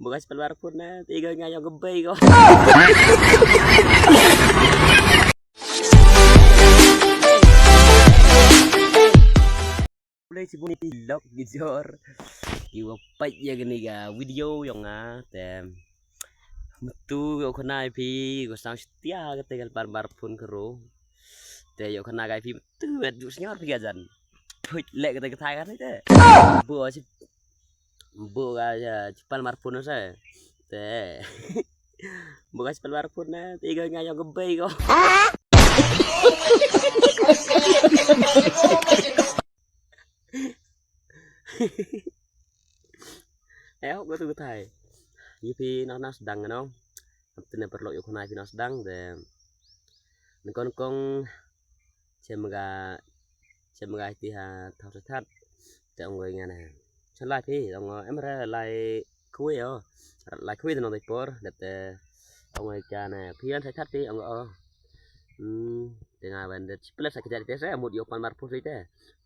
Bukas keluar pun na, tiga nga yung gabay ko. Mulai si bunyi pilok gijor. Iwa pat ya gini ga video yang tem. Metu yo kena pi go sang setia ketegal bar pun kero. Te yo kena ga pi metu du senyor pi gazan. Put lek kata thai kan itu. Bu si bu ga cepat mar pun sa. Te. Bukas keluar pun na, tiga nga yung gabay ko. Éo có tôi thầy như khi nó sedang nó tin là perlu yuk naik nó sedang de con xem gà thì thao sát để ông người nghe này chân lại thì ông em ra lại khui thì nó được por để ông người cha này phiên thấy sát thì ông để ngài bên plus sakit jadi saya mau diopan marpus itu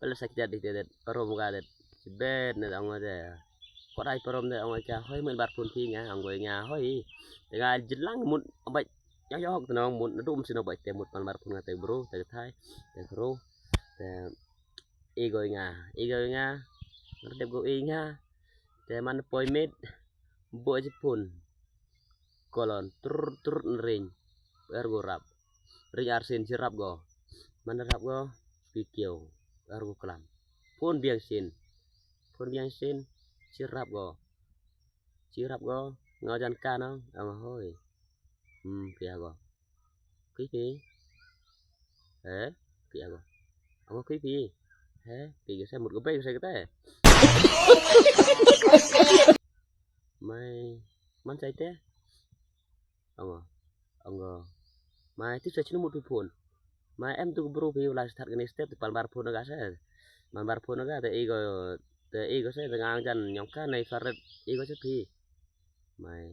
plus sakit jadi det perom ga det bed ne ông người có đây perom det ông cha hơi men marpun thi nga ông người nhà hơi để ngài jelang mun baik yo học nó mun nó đum xin nó baik te mut pan marpun nga te bro te thai te bro te ego nga nó đẹp go nga te man poi met bo jepun kolon tur ring ergo rap ring arsin sirap go mana rap go pikiu ergo klam pun biang sin sirap go ngajan kano ang hoy pia go kiki pia go ang kiki kiki saya một cái saya kata mai man sai te ông mai tu saya một phun mai em tu bro view la start gani step pal bar phun ga sa man bar phun ga te ego saya dengan jan nyong ka nei faret ego sa pi mai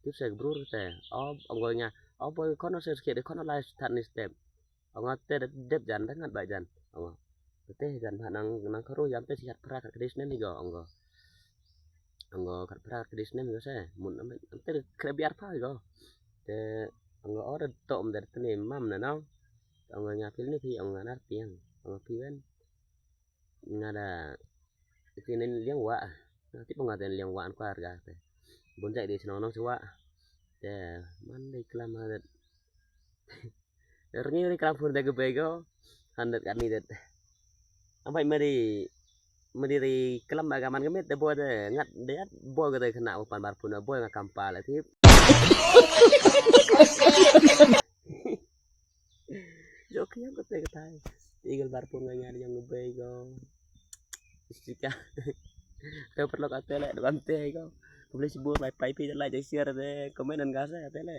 tu saya bro te ông gọi nha boy con nó sẽ kể con nó la start ni step ông te dep jan dengan ba jan ông te jan nang karo jam te sihat pra kadisnen ni go ông kat pra kadisnen go sa mun am te biar pa go te ông order tom dari tene mam na no ông nhà phil ni thì ông nát tiếng ông phi bên ngada thì nên liang wa tiếp ông ngada liang wa qua ga te bon dạy đi nó chua te man dei klam hadat erni ni klam fur de bego handat kan ni det ampai meri klam agaman kemet de boy de ngat de boy ga de kena upan bar pun boy ga kampal ti Joknya kata tinggal bar pun nganya yang ngebego sika tao perlu kata le dengan teh ko boleh sebut pai pi like share de komen dan gas ya tele